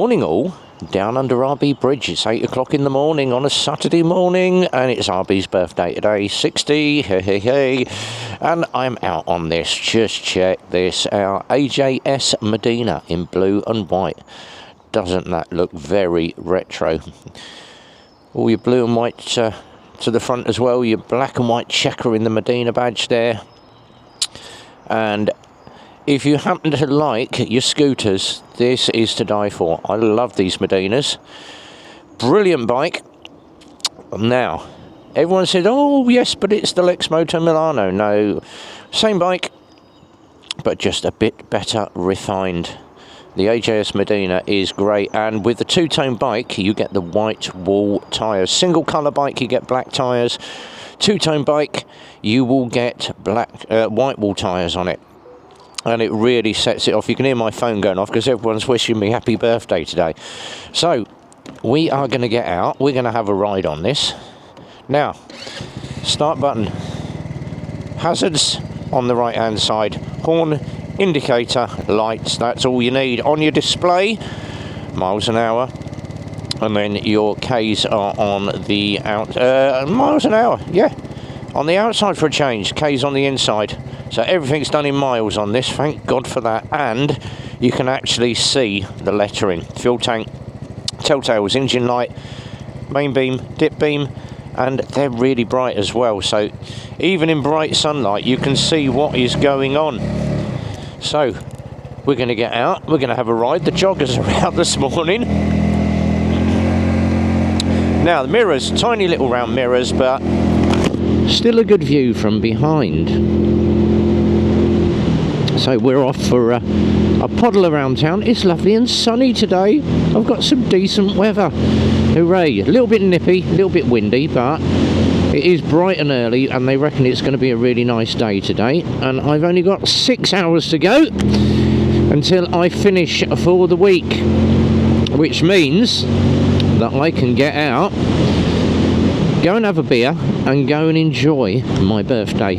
Morning all, down under RB Bridge. It's 8 o'clock in the morning on a Saturday morning, and it's RB's birthday today, 60, hey. And I'm out on this, just check this, our AJS Modena in blue and white. Doesn't that look very retro? All your blue and white to the front as well, your black and white checker in the Modena badge there. And if you happen to like your scooters, this is to die for. I love these Modenas. Brilliant bike. Now, everyone said, oh yes, but it's the Lexmoto Milano. No, same bike, but just a bit better refined. The AJS Modena is great, and with the two-tone bike, you get the white wall tyres. Single colour bike, you get black tyres. Two-tone bike, you will get white wall tyres on it. And it really sets it off. You can hear my phone going off because everyone's wishing me happy birthday today. So, we are going to get out. We're going to have a ride on this. Now, start button. Hazards on the right-hand side. Horn, indicator, lights. That's all you need. On your display, miles an hour. And then your Ks are on the miles an hour, yeah. On the outside for a change. Ks on the inside. So everything's done in miles on this, thank God for that. And you can actually see the lettering. Fuel tank, telltales, engine light, main beam, dip beam, and they're really bright as well. So even in bright sunlight, you can see what is going on. So we're going to get out, we're going to have a ride. The joggers are out this morning. Now the mirrors, tiny little round mirrors, but still a good view from behind. So we're off for a poddle around town. It's lovely and sunny today. I've got some decent weather. Hooray. A little bit nippy, a little bit windy, but it is bright and early, and they reckon it's going to be a really nice day today. And I've only got 6 hours to go until I finish for the week, which means that I can get out, go and have a beer, and go and enjoy my birthday.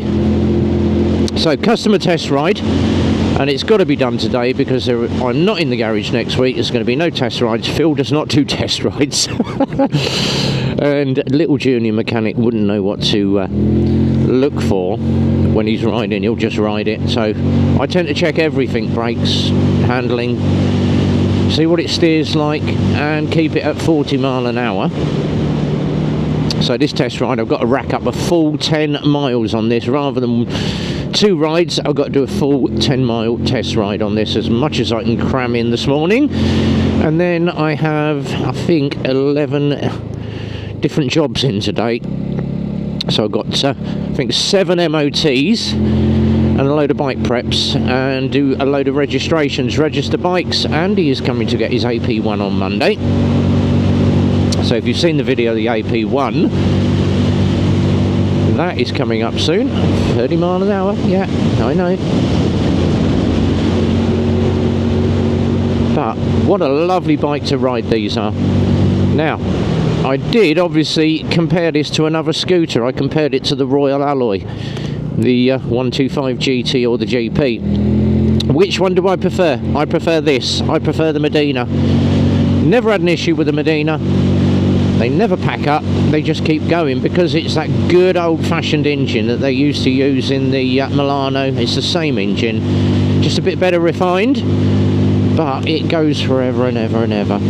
So, customer test ride, and it's got to be done today because I'm not in the garage next week. There's going to be no test rides. Phil does not do test rides. And little junior mechanic wouldn't know what to look for when he's riding. He'll just ride it. So, I tend to check everything, brakes, handling, see what it steers like, and keep it at 40 mile an hour. So this test ride, I've got to rack up a full 10 miles on this. Rather than 2 rides, I've got to do a full 10-mile test ride on this, as much as I can cram in this morning. And then I have, I think, 11 different jobs in today. So I've got, I think, 7 MOTs and a load of bike preps, and do a load of registrations, register bikes. Andy is coming to get his AP1 on Monday. So if you've seen the video of the AP1, that is coming up soon. 30 mile an hour, yeah, I know. But what a lovely bike to ride these are. Now, I did obviously compare this to another scooter. I compared it to the Royal Alloy, the 125 GT or the GP. Which one do I prefer? I prefer this. I prefer the Modena. Never had an issue with the Modena. They never pack up, they just keep going, because it's that good old-fashioned engine that they used to use in the Milano. It's the same engine, just a bit better refined, but it goes forever and ever and ever.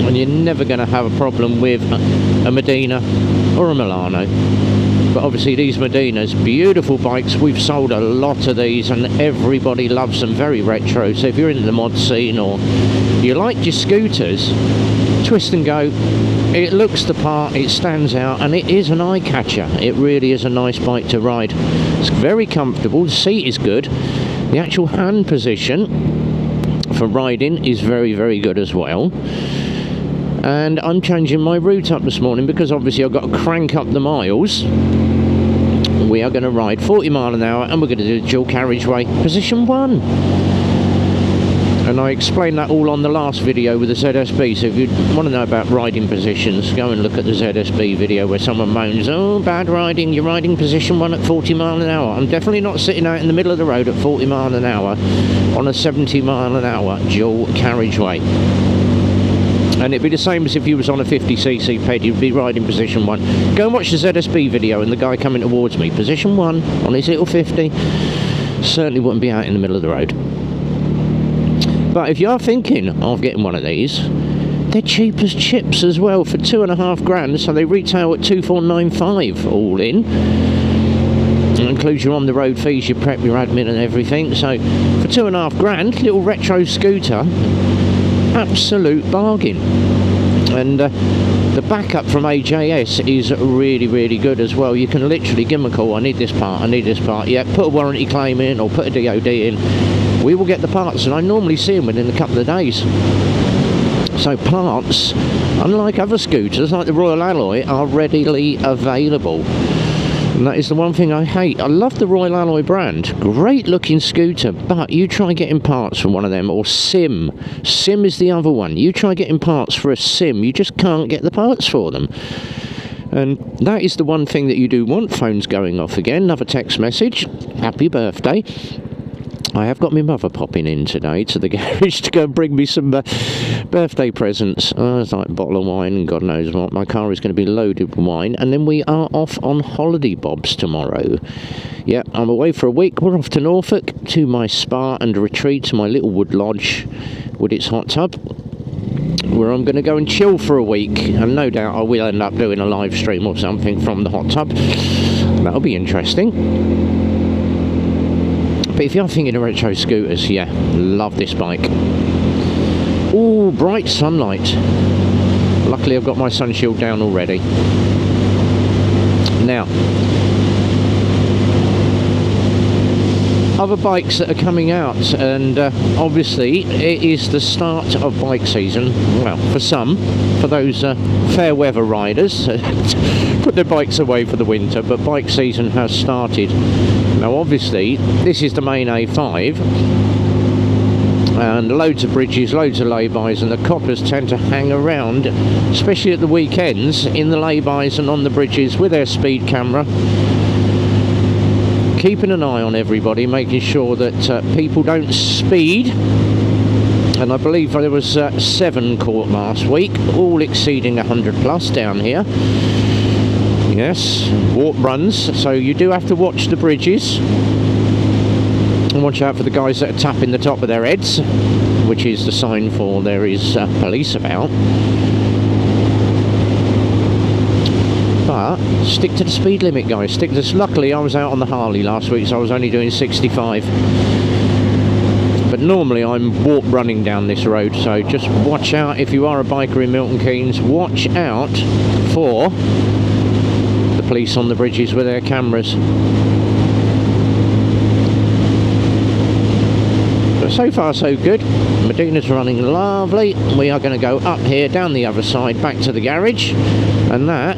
And you're never going to have a problem with a Modena or a Milano. But obviously these Modenas, beautiful bikes. We've sold a lot of these and everybody loves them, very retro. So if you're into the mod scene or you like your scooters, twist and go. It looks the part, it stands out, and it is an eye catcher. It really is a nice bike to ride. It's very comfortable, the seat is good. The actual hand position for riding is very, very good as well. And I'm changing my route up this morning because obviously I've got to crank up the miles. We are going to ride 40 mile an hour, and we're going to do dual carriageway position 1. And I explained that all on the last video with the ZSB, so if you want to know about riding positions, go and look at the ZSB video where someone moans, oh, bad riding, you're riding position 1 at 40 mile an hour. I'm definitely not sitting out in the middle of the road at 40 mile an hour on a 70 mile an hour dual carriageway. And it'd be the same as if you was on a 50cc ped, you'd be riding position 1. Go and watch the ZSB video and the guy coming towards me, position 1 on his little 50, certainly wouldn't be out in the middle of the road. But if you are thinking of getting one of these, they're cheap as chips as well for £2,500, so they retail at 2,495 all in. It includes your on the road fees, your prep, your admin and everything. So for £2,500, little retro scooter, absolute bargain. And the backup from AJS is really, really good as well. You can literally give them a call, I need this part, I need this part. Yeah, put a warranty claim in or put a DOD in. We will get the parts, and I normally see them within a couple of days. So parts, unlike other scooters like the Royal Alloy, are readily available. And that is the one thing I hate. I love the Royal Alloy brand, great looking scooter, but you try getting parts from one of them, or Sim is the other one. You try getting parts for a Sim, you just can't get the parts for them. And that is the one thing that you do want. Phone's going off again, another text message, happy birthday. I have got my mother popping in today to the garage to go and bring me some birthday presents. It's like a bottle of wine and God knows what. My car is going to be loaded with wine. And then we are off on holiday bobs tomorrow. Yeah, I'm away for a week. We're off to Norfolk to my spa and retreat, to my little wood lodge with its hot tub, where I'm going to go and chill for a week. And no doubt I will end up doing a live stream or something from the hot tub. That'll be interesting. But if you're thinking of retro scooters, yeah, love this bike. Ooh, bright sunlight. Luckily I've got my sun shield down already. Now, other bikes that are coming out, and obviously it is the start of bike season. Well, for some, for those fair weather riders, put their bikes away for the winter, but bike season has started. Now obviously this is the main A5, and loads of bridges, loads of laybys, and the coppers tend to hang around, especially at the weekends, in the laybys and on the bridges with their speed camera, keeping an eye on everybody, making sure that people don't speed. And I believe there was 7 caught last week, all exceeding 100 plus down here. Yes, warp runs, so you do have to watch the bridges and watch out for the guys that are tapping the top of their heads, which is the sign for there is police about. But stick to the speed limit, guys. Stick to this. Luckily I was out on the Harley last week, so I was only doing 65. But normally I'm warp running down this road, so just watch out. If you are a biker in Milton Keynes, watch out for the police on the bridges with their cameras. But so far so good. Modena's running lovely. We are going to go up here, down the other side, back to the garage, and that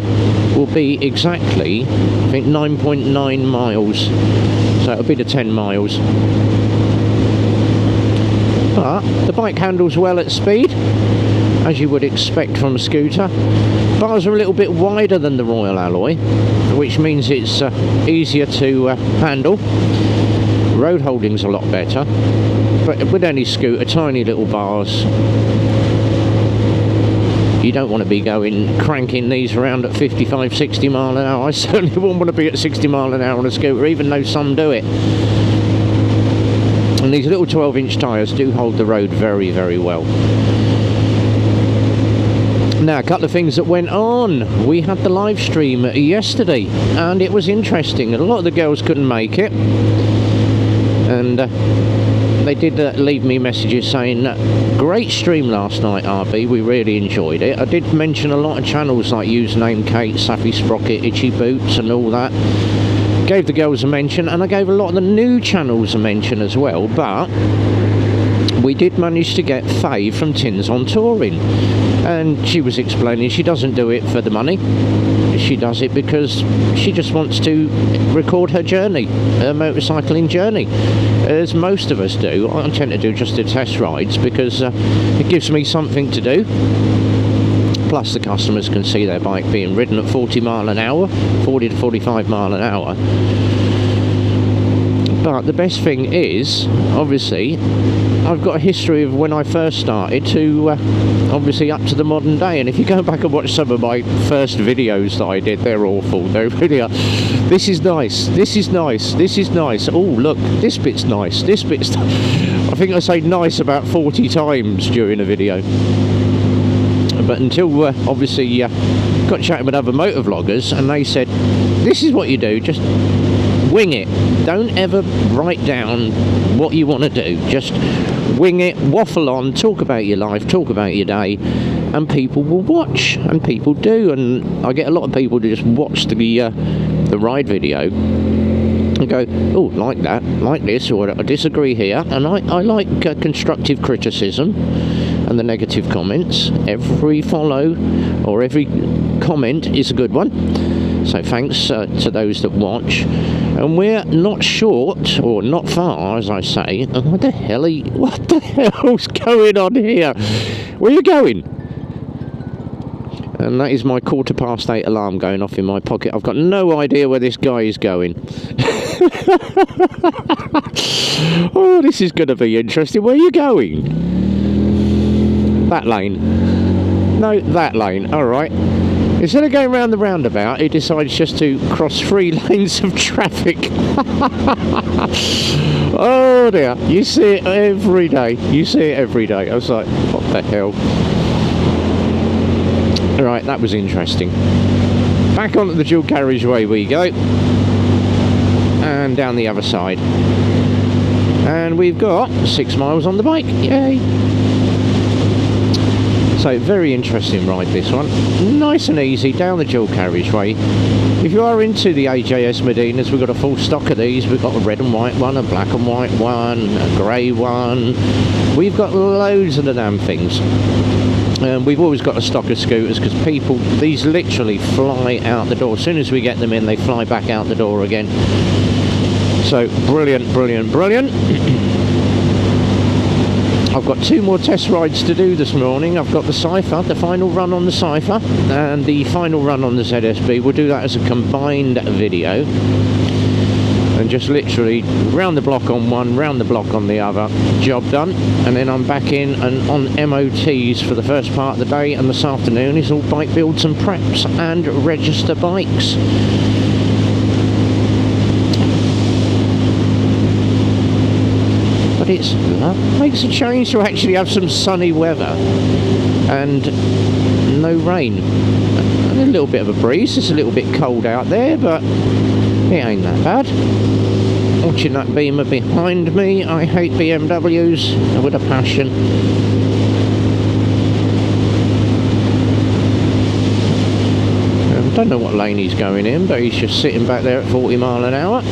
will be exactly, I think, 9.9 miles. So it'll be the 10 miles. But the bike handles well at speed, as you would expect from a scooter. Bars are a little bit wider than the Royal Alloy, which means it's easier to handle. Road holding's a lot better, but with any scooter, tiny little bars. You don't want to be cranking these around at 55, 60 mile an hour. I certainly wouldn't want to be at 60 mile an hour on a scooter, even though some do it. And these little 12-inch tyres do hold the road very, very well. Now, a couple of things that went on. We had the live stream yesterday, and it was interesting. A lot of the girls couldn't make it, and they did leave me messages saying, great stream last night, RB, we really enjoyed it. I did mention a lot of channels like Username Kate, Sappy Sprocket, Itchy Boots and all that. Gave the girls a mention, and I gave a lot of the new channels a mention as well, but we did manage to get Faye from Tins on Touring, and she was explaining she doesn't do it for the money. She does it because she just wants to record her journey, her motorcycling journey, as most of us do. I tend to do just the test rides because it gives me something to do. Plus the customers can see their bike being ridden at 40 mile an hour, 40 to 45 mile an hour. But the best thing is, obviously, I've got a history of when I first started to, obviously, up to the modern day. And if you go back and watch some of my first videos that I did, they're awful. They're really, this is nice, this is nice, this is nice. Oh, look, this bit's nice, this bit's... I think I say nice about 40 times during a video. But until, obviously, got chatting with other motovloggers, and they said, this is what you do, just wing it. Don't ever write down what you want to do. Just wing it, waffle on, talk about your life, talk about your day, and people will watch, and people do. And I get a lot of people to just watch the ride video and go, oh, like that, like this, or I disagree here. And I like constructive criticism and the negative comments. Every follow or every comment is a good one. So thanks to those that watch. And we're not short, or not far, as I say. What the hell's going on here? Where are you going? And that is my 8:15 alarm going off in my pocket. I've got no idea where this guy is going. Oh, this is going to be interesting. Where are you going? That lane. No, that lane. All right. Instead of going round the roundabout, he decides just to cross 3 lanes of traffic. Oh dear, you see it every day. You see it every day. I was like, what the hell? Right, that was interesting. Back onto the dual carriageway we go. And down the other side. And we've got 6 miles on the bike. Yay! So, very interesting ride, this one. Nice and easy, down the dual carriageway. If you are into the AJS Modenas, we've got a full stock of these. We've got a red and white one, a black and white one, a grey one. We've got loads of the damn things. We've always got a stock of scooters because people, these literally fly out the door. As soon as we get them in, they fly back out the door again. So, brilliant, brilliant, brilliant. I've got 2 more test rides to do this morning. I've got the Cypher, the final run on the Cypher, and the final run on the ZSB. We'll do that as a combined video. And just literally round the block on one, round the block on the other. Job done. And then I'm back in and on MOTs for the first part of the day. And this afternoon is all bike builds and preps and register bikes. It makes a change to actually have some sunny weather and no rain and a little bit of a breeze. It's a little bit cold out there, but it ain't that bad. Watching that Beamer behind me, I hate BMWs with a passion. I don't know what lane he's going in, but he's just sitting back there at 40 mile an hour.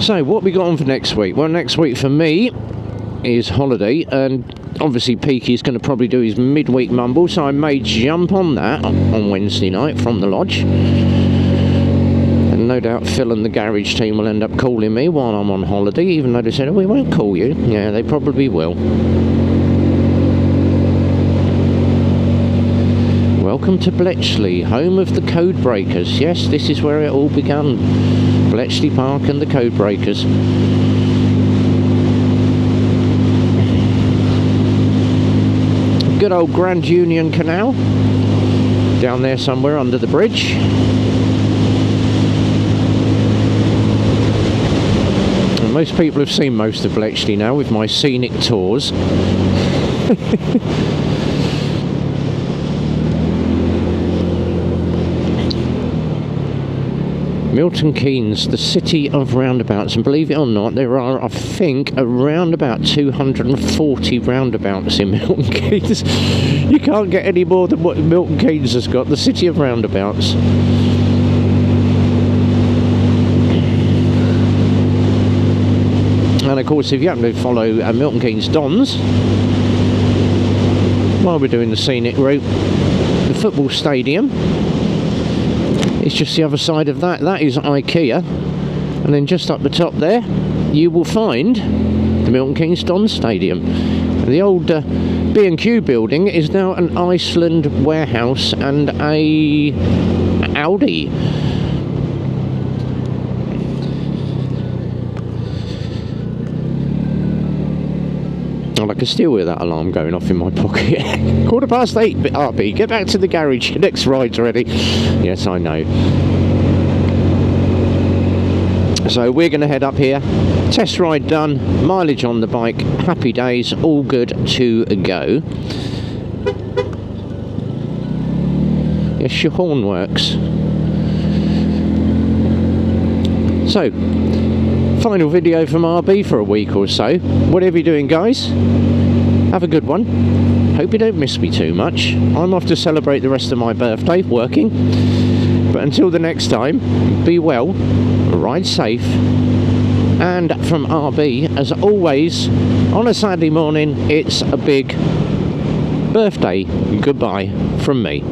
So, what we got on for next week? Well, next week for me is holiday, and obviously Peaky's going to probably do his midweek mumble, so I may jump on that on Wednesday night from the lodge. And no doubt Phil and the garage team will end up calling me while I'm on holiday, even though they said, oh, we won't call you. Yeah, they probably will. Welcome to Bletchley, home of the Code Breakers. Yes, this is where it all began. Bletchley Park and the Code Breakers. Good old Grand Union Canal. Down there somewhere under the bridge. And most people have seen most of Bletchley now with my scenic tours. Milton Keynes, the city of roundabouts, and believe it or not, there are, I think, around about 240 roundabouts in Milton Keynes. You can't get any more than what Milton Keynes has got, the city of roundabouts. And of course, if you happen to follow Milton Keynes Dons, while we're doing the scenic route, the football stadium, it's just the other side of that. That is IKEA, and then just up the top there you will find the Milton Keynes Dons Stadium. The old B&Q building is now an Iceland warehouse and a Audi. And I can still hear that alarm going off in my pocket. 8:15, RB, get back to the garage, your next ride's ready. Yes, I know. So we're going to head up here, test ride done, mileage on the bike, happy days, all good to go. Yes, your horn works. So, final video from RB for a week or so. Whatever you're doing, guys, have a good one. Hope you don't miss me too much. I'm off to celebrate the rest of my birthday working. But until the next time, be well, ride safe, and from RB, as always, on a Saturday morning, it's a big birthday goodbye from me.